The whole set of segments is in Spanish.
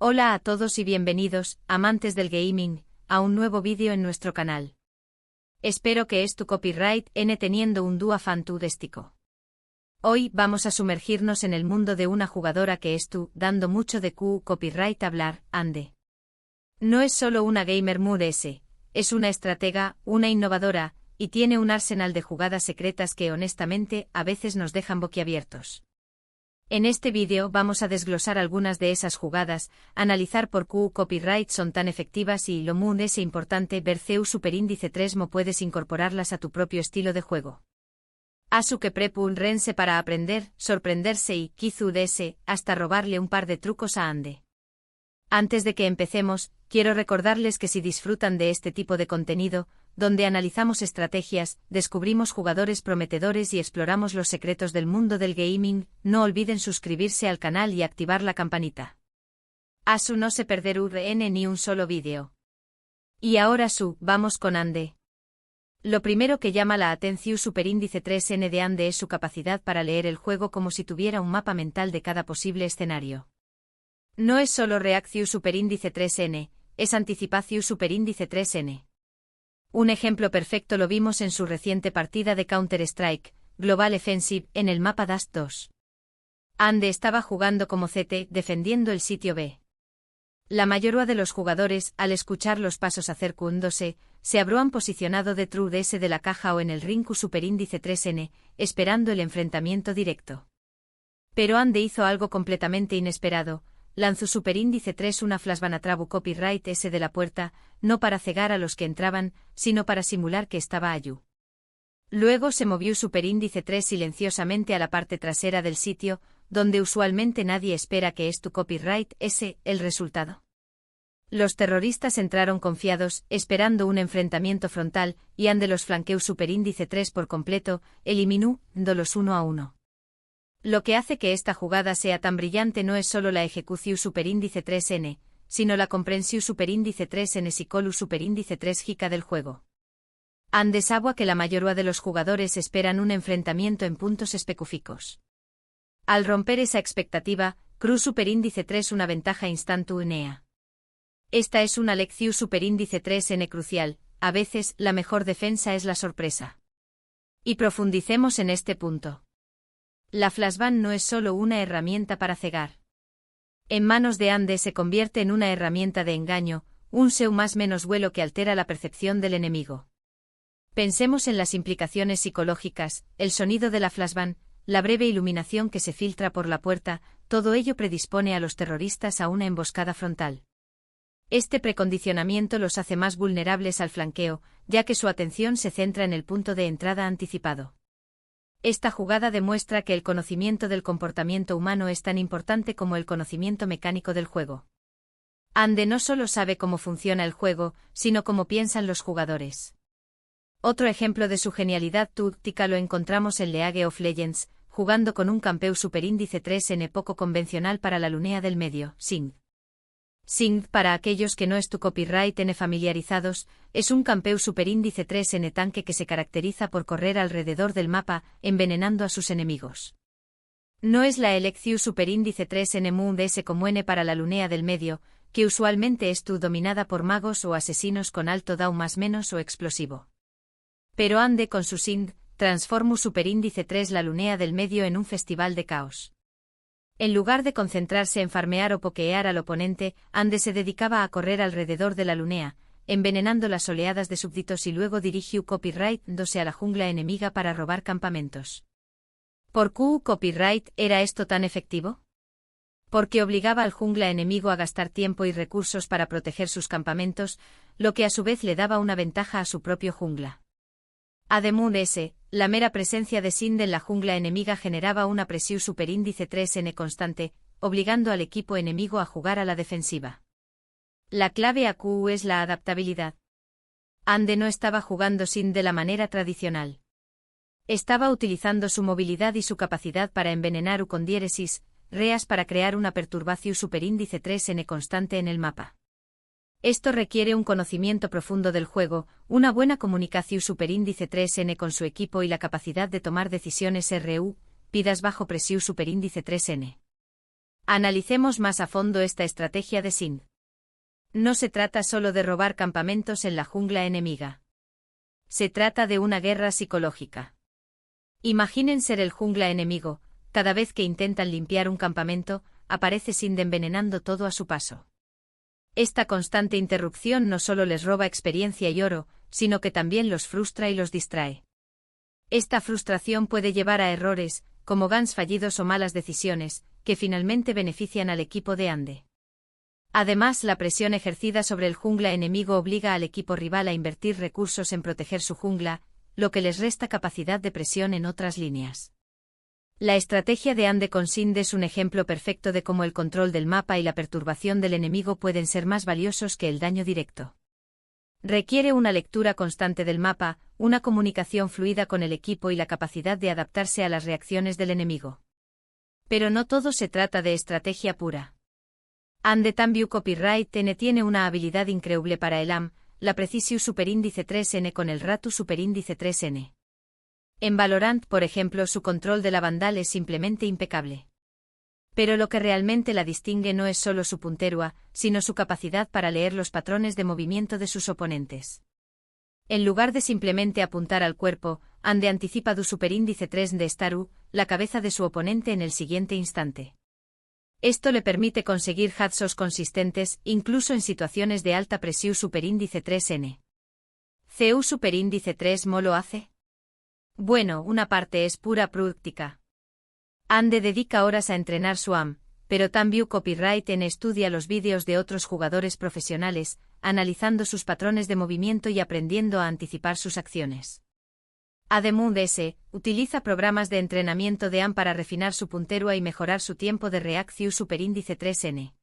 Hola a todos y bienvenidos, amantes del gaming, a un nuevo vídeo en nuestro canal. Espero que tu copyright n teniendo un dúo fantástico. Hoy vamos a sumergirnos en el mundo de una jugadora que dando mucho de copyright hablar, Ande. No es solo una gamer mood es una estratega, una innovadora, y tiene un arsenal de jugadas secretas que honestamente a veces nos dejan boquiabiertos. En este vídeo vamos a desglosar algunas de esas jugadas, analizar por qué copyright son tan efectivas y lo muy importante ver superíndice 3 mo puedes incorporarlas a tu propio estilo de juego. Asu que prepun rense para aprender, sorprenderse y quizás hasta robarle un par de trucos a Ande. Antes de que empecemos, quiero recordarles que si disfrutan de este tipo de contenido, donde analizamos estrategias, descubrimos jugadores prometedores y exploramos los secretos del mundo del gaming, no olviden suscribirse al canal y activar la campanita. Asu no se perder ni un solo vídeo. Y ahora vamos con Ande. Lo primero que llama la atención superíndice 3N de Ande es su capacidad para leer el juego como si tuviera un mapa mental de cada posible escenario. No es solo reacción superíndice 3N, es anticipación superíndice 3N. Un ejemplo perfecto lo vimos en su reciente partida de Counter-Strike, Global Offensive, en el mapa Dust 2. Ande estaba jugando como CT, defendiendo el sitio B. La mayoría de los jugadores, al escuchar los pasos acercándose, se habrían posicionado detrás de la caja o en el ring superíndice 3N, esperando el enfrentamiento directo. Pero Ande hizo algo completamente inesperado. Lanzó superíndice 3 una flashbang a trabu copyright de la puerta, no para cegar a los que entraban, sino para simular que estaba allí. Luego se movió superíndice 3 silenciosamente a la parte trasera del sitio, donde usualmente nadie espera que tu copyright el resultado. Los terroristas entraron confiados, esperando un enfrentamiento frontal, y Ande los flanqueó superíndice 3 por completo, eliminándolos 1 a 1. Lo que hace que esta jugada sea tan brillante no es solo la ejecución superíndice 3N, sino la comprensión superíndice 3N psicolu superíndice 3 jica del juego. Ande sabe que la mayoría de los jugadores esperan un enfrentamiento en puntos específicos. Al romper esa expectativa, cruz superíndice 3 una ventaja instantánea. Esta es una lección superíndice 3N crucial, a veces la mejor defensa es la sorpresa. Y profundicemos en este punto. La flashbang no es solo una herramienta para cegar. En manos de Ande se convierte en una herramienta de engaño, un seu más menos vuelo que altera la percepción del enemigo. Pensemos en las implicaciones psicológicas, el sonido de la flashbang, la breve iluminación que se filtra por la puerta, todo ello predispone a los terroristas a una emboscada frontal. Este precondicionamiento los hace más vulnerables al flanqueo, ya que su atención se centra en el punto de entrada anticipado. Esta jugada demuestra que el conocimiento del comportamiento humano es tan importante como el conocimiento mecánico del juego. Ande no solo sabe cómo funciona el juego, sino cómo piensan los jugadores. Otro ejemplo de su genialidad táctica lo encontramos en League of Legends, jugando con un campeón superíndice 3N poco convencional para la línea del medio, Singed. Singed, para aquellos que no tu copyright n familiarizados, es un campeón superíndice 3N tanque que se caracteriza por correr alrededor del mapa, envenenando a sus enemigos. No es la elección superíndice 3N mood como N para la línea del medio, que usualmente es dominada por magos o asesinos con alto DAU más menos o explosivo. Pero Ande con su Singed, transformó superíndice 3 la línea del medio en un festival de caos. En lugar de concentrarse en farmear o pokear al oponente, Ande se dedicaba a correr alrededor de la lunea, envenenando las oleadas de súbditos y luego dirigió copyright-dose a la jungla enemiga para robar campamentos. ¿Por qué copyright era esto tan efectivo? Porque obligaba al jungla enemigo a gastar tiempo y recursos para proteger sus campamentos, lo que a su vez le daba una ventaja a su propio jungla. Además la mera presencia de Singed en la jungla enemiga generaba una presión superíndice 3N constante, obligando al equipo enemigo a jugar a la defensiva. La clave a Q es la adaptabilidad. Ande no estaba jugando Singed de la manera tradicional. Estaba utilizando su movilidad y su capacidad para envenenar con diéresis, reas para crear una perturbación superíndice 3N constante en el mapa. Esto requiere un conocimiento profundo del juego, una buena comunicación superíndice 3N con su equipo y la capacidad de tomar decisiones pidas bajo presión superíndice 3N. Analicemos más a fondo esta estrategia de Xin. No se trata solo de robar campamentos en la jungla enemiga. Se trata de una guerra psicológica. Imaginen ser el jungla enemigo, cada vez que intentan limpiar un campamento, aparece Xin envenenando todo a su paso. Esta constante interrupción no solo les roba experiencia y oro, sino que también los frustra y los distrae. Esta frustración puede llevar a errores, como guns fallidos o malas decisiones, que finalmente benefician al equipo de Ande. Además, la presión ejercida sobre el jungla enemigo obliga al equipo rival a invertir recursos en proteger su jungla, lo que les resta capacidad de presión en otras líneas. La estrategia de Ande con Sind es un ejemplo perfecto de cómo el control del mapa y la perturbación del enemigo pueden ser más valiosos que el daño directo. Requiere una lectura constante del mapa, una comunicación fluida con el equipo y la capacidad de adaptarse a las reacciones del enemigo. Pero no todo se trata de estrategia pura. Ande también Copyright N tiene una habilidad increíble para el AM, la Precisiu Superíndice 3N con el Ratu Superíndice 3N. En Valorant, por ejemplo, su control de la Vandal es simplemente impecable. Pero lo que realmente la distingue no es solo su puntería, sino su capacidad para leer los patrones de movimiento de sus oponentes. En lugar de simplemente apuntar al cuerpo, Ande anticipa du superíndice 3 de Staru, la cabeza de su oponente en el siguiente instante. Esto le permite conseguir headshots consistentes, incluso en situaciones de alta presión superíndice 3N. ¿CU superíndice 3 mo lo hace? Bueno, una parte es pura práctica. Ande dedica horas a entrenar su AM, pero también Copyright N estudia los vídeos de otros jugadores profesionales, analizando sus patrones de movimiento y aprendiendo a anticipar sus acciones. Además, utiliza programas de entrenamiento de AM para refinar su puntería y mejorar su tiempo de reacción superíndice 3N.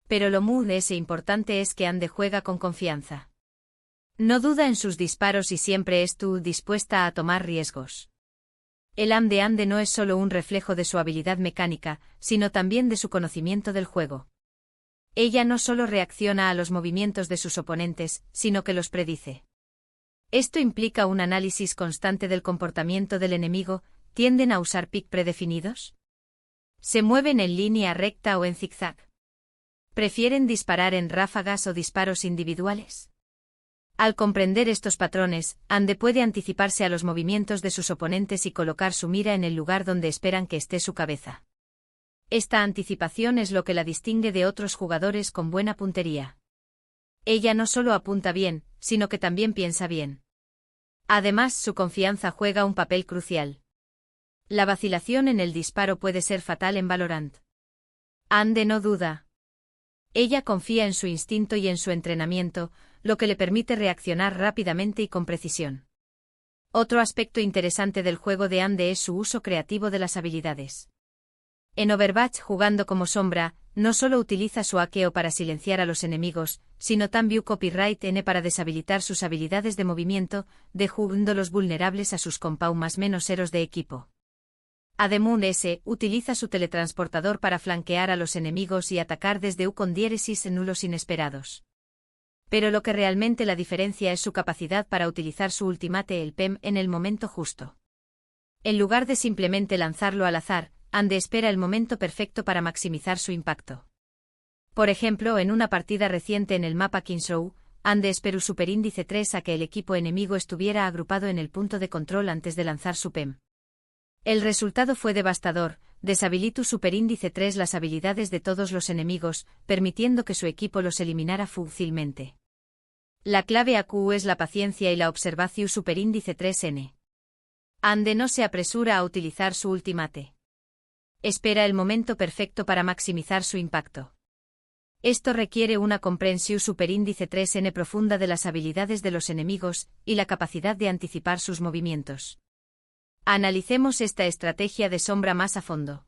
Pero lo más importante es que Ande juega con confianza. No duda en sus disparos y siempre estuvo dispuesta a tomar riesgos. El AM de Ande no es solo un reflejo de su habilidad mecánica, sino también de su conocimiento del juego. Ella no solo reacciona a los movimientos de sus oponentes, sino que los predice. Esto implica un análisis constante del comportamiento del enemigo. ¿Tienden a usar pick predefinidos? ¿Se mueven en línea recta o en zigzag? ¿Prefieren disparar en ráfagas o disparos individuales? Al comprender estos patrones, Ande puede anticiparse a los movimientos de sus oponentes y colocar su mira en el lugar donde esperan que esté su cabeza. Esta anticipación es lo que la distingue de otros jugadores con buena puntería. Ella no solo apunta bien, sino que también piensa bien. Además, su confianza juega un papel crucial. La vacilación en el disparo puede ser fatal en Valorant. Ande no duda. Ella confía en su instinto y en su entrenamiento, lo que le permite reaccionar rápidamente y con precisión. Otro aspecto interesante del juego de Ande es su uso creativo de las habilidades. En Overwatch, jugando como sombra, no solo utiliza su hackeo para silenciar a los enemigos, sino también Copyright N para deshabilitar sus habilidades de movimiento, dejándolos vulnerables a sus más menos héroes de equipo. Además, utiliza su teletransportador para flanquear a los enemigos y atacar desde con diéresis en nulos inesperados. Pero lo que realmente la diferencia es su capacidad para utilizar su ultimate el PEM en el momento justo. En lugar de simplemente lanzarlo al azar, Ande espera el momento perfecto para maximizar su impacto. Por ejemplo, en una partida reciente en el mapa Kingsrow, Ande esperó superíndice 3 a que el equipo enemigo estuviera agrupado en el punto de control antes de lanzar su PEM. El resultado fue devastador, deshabilitó superíndice 3 las habilidades de todos los enemigos, permitiendo que su equipo los eliminara fácilmente. La clave AQ es la paciencia y la observación superíndice 3N. Ande no se apresura a utilizar su ultimate. Espera el momento perfecto para maximizar su impacto. Esto requiere una comprensión superíndice 3N profunda de las habilidades de los enemigos y la capacidad de anticipar sus movimientos. Analicemos esta estrategia de sombra más a fondo.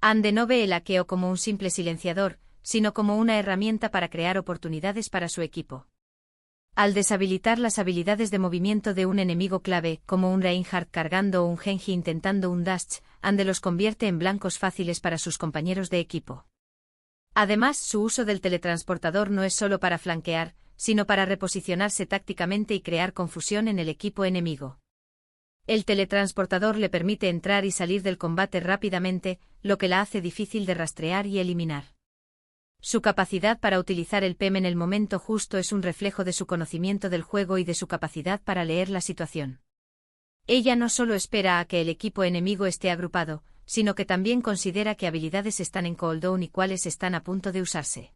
Ande no ve el hackeo como un simple silenciador, sino como una herramienta para crear oportunidades para su equipo. Al deshabilitar las habilidades de movimiento de un enemigo clave, como un Reinhardt cargando o un Genji intentando un dash, Ande los convierte en blancos fáciles para sus compañeros de equipo. Además, su uso del teletransportador no es solo para flanquear, sino para reposicionarse tácticamente y crear confusión en el equipo enemigo. El teletransportador le permite entrar y salir del combate rápidamente, lo que la hace difícil de rastrear y eliminar. Su capacidad para utilizar el PEM en el momento justo es un reflejo de su conocimiento del juego y de su capacidad para leer la situación. Ella no solo espera a que el equipo enemigo esté agrupado, sino que también considera qué habilidades están en cooldown y cuáles están a punto de usarse.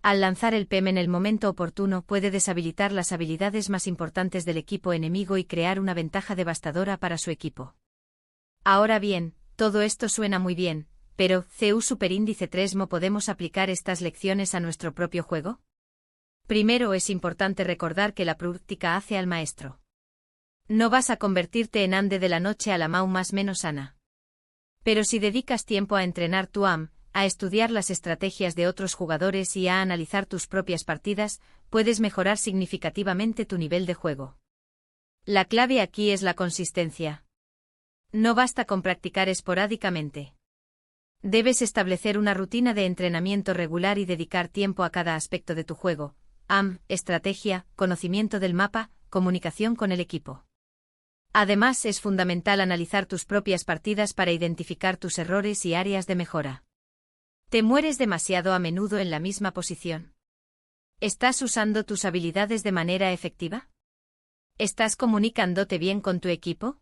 Al lanzar el PEM en el momento oportuno puede deshabilitar las habilidades más importantes del equipo enemigo y crear una ventaja devastadora para su equipo. Ahora bien, todo esto suena muy bien, pero ¿CU Superíndice 3 podemos aplicar estas lecciones a nuestro propio juego? Primero es importante recordar que la práctica hace al maestro. No vas a convertirte en Ande de la noche a la más menos sana. Pero si dedicas tiempo a entrenar tu AM, a estudiar las estrategias de otros jugadores y a analizar tus propias partidas, puedes mejorar significativamente tu nivel de juego. La clave aquí es la consistencia. No basta con practicar esporádicamente. Debes establecer una rutina de entrenamiento regular y dedicar tiempo a cada aspecto de tu juego: AM, estrategia, conocimiento del mapa, comunicación con el equipo. Además, es fundamental analizar tus propias partidas para identificar tus errores y áreas de mejora. ¿Te mueres demasiado a menudo en la misma posición? ¿Estás usando tus habilidades de manera efectiva? ¿Estás comunicándote bien con tu equipo?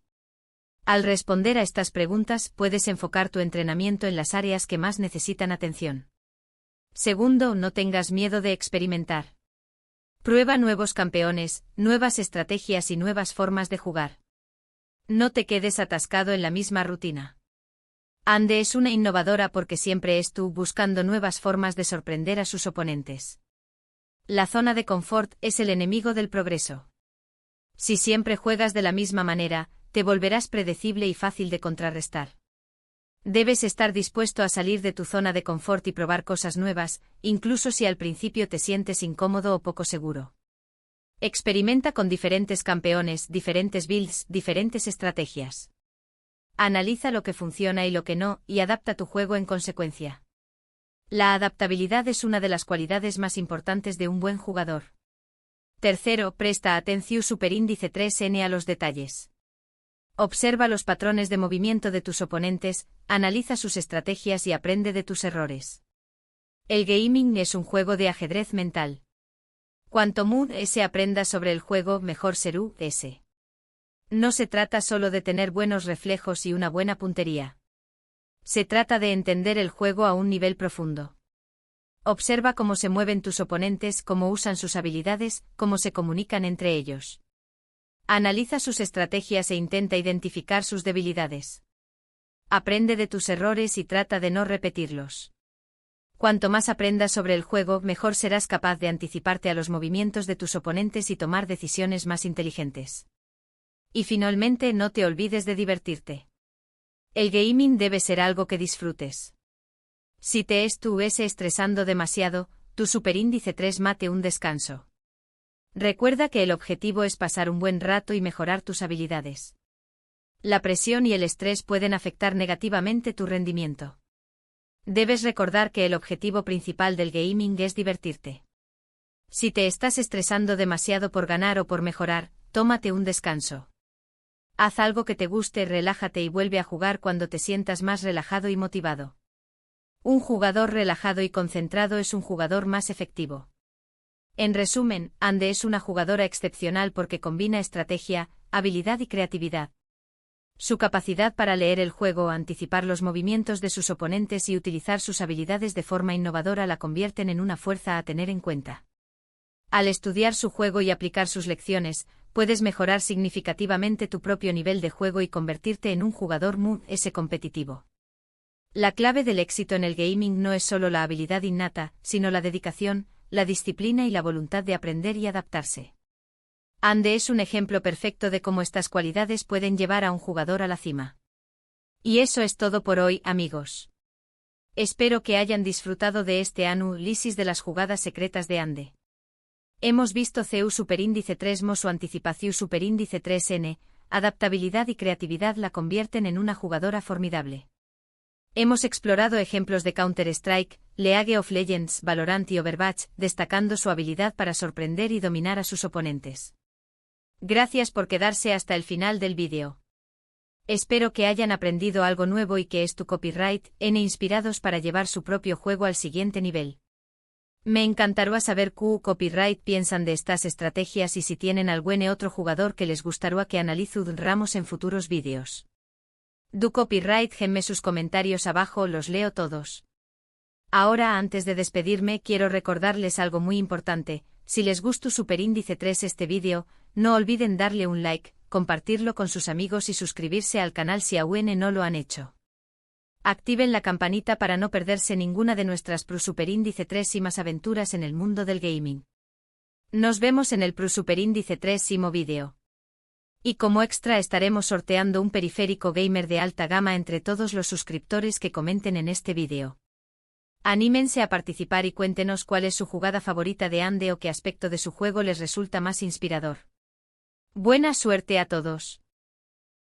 Al responder a estas preguntas, puedes enfocar tu entrenamiento en las áreas que más necesitan atención. Segundo, no tengas miedo de experimentar. Prueba nuevos campeones, nuevas estrategias y nuevas formas de jugar. No te quedes atascado en la misma rutina. Ande es una innovadora porque siempre es tú buscando nuevas formas de sorprender a sus oponentes. La zona de confort es el enemigo del progreso. Si siempre juegas de la misma manera, te volverás predecible y fácil de contrarrestar. Debes estar dispuesto a salir de tu zona de confort y probar cosas nuevas, incluso si al principio te sientes incómodo o poco seguro. Experimenta con diferentes campeones, diferentes builds, diferentes estrategias. Analiza lo que funciona y lo que no, y adapta tu juego en consecuencia. La adaptabilidad es una de las cualidades más importantes de un buen jugador. Tercero, presta atención Superíndice 3N a los detalles. Observa los patrones de movimiento de tus oponentes, analiza sus estrategias y aprende de tus errores. El gaming es un juego de ajedrez mental. Cuanto más se aprenda sobre el juego, mejor será. No se trata solo de tener buenos reflejos y una buena puntería. Se trata de entender el juego a un nivel profundo. Observa cómo se mueven tus oponentes, cómo usan sus habilidades, cómo se comunican entre ellos. Analiza sus estrategias e intenta identificar sus debilidades. Aprende de tus errores y trata de no repetirlos. Cuanto más aprendas sobre el juego, mejor serás capaz de anticiparte a los movimientos de tus oponentes y tomar decisiones más inteligentes. Y finalmente, no te olvides de divertirte. El gaming debe ser algo que disfrutes. Si te estás estresando demasiado, tu Superíndice 3 mate un descanso. Recuerda que el objetivo es pasar un buen rato y mejorar tus habilidades. La presión y el estrés pueden afectar negativamente tu rendimiento. Debes recordar que el objetivo principal del gaming es divertirte. Si te estás estresando demasiado por ganar o por mejorar, tómate un descanso. Haz algo que te guste, relájate y vuelve a jugar cuando te sientas más relajado y motivado. Un jugador relajado y concentrado es un jugador más efectivo. En resumen, Ande es una jugadora excepcional porque combina estrategia, habilidad y creatividad. Su capacidad para leer el juego, anticipar los movimientos de sus oponentes y utilizar sus habilidades de forma innovadora la convierten en una fuerza a tener en cuenta. Al estudiar su juego y aplicar sus lecciones, puedes mejorar significativamente tu propio nivel de juego y convertirte en un jugador competitivo. La clave del éxito en el gaming no es solo la habilidad innata, sino la dedicación, la disciplina y la voluntad de aprender y adaptarse. Ande es un ejemplo perfecto de cómo estas cualidades pueden llevar a un jugador a la cima. Y eso es todo por hoy, amigos. Espero que hayan disfrutado de este análisis de las jugadas secretas de Ande. Hemos visto CU Superíndice 3 o Anticipación Superíndice 3N, adaptabilidad y creatividad la convierten en una jugadora formidable. Hemos explorado ejemplos de Counter-Strike, League of Legends, Valorant y Overwatch, destacando su habilidad para sorprender y dominar a sus oponentes. Gracias por quedarse hasta el final del vídeo. Espero que hayan aprendido algo nuevo y que tu copyright N inspirados para llevar su propio juego al siguiente nivel. Me encantará saber qué copyright piensan de estas estrategias y si tienen algún otro jugador que les gustaría que analizáramos en futuros vídeos. Du copyright genme sus comentarios abajo, los leo todos. Ahora, antes de despedirme, quiero recordarles algo muy importante. Si les gustó Superíndice 3 este vídeo, no olviden darle un like, compartirlo con sus amigos y suscribirse al canal si aún no lo han hecho. Activen la campanita para no perderse ninguna de nuestras Superíndice 3 y más aventuras en el mundo del gaming. Nos vemos en el Superíndice 3 vídeo. Y como extra estaremos sorteando un periférico gamer de alta gama entre todos los suscriptores que comenten en este vídeo. Anímense a participar y cuéntenos cuál es su jugada favorita de Ande o qué aspecto de su juego les resulta más inspirador. Buena suerte a todos.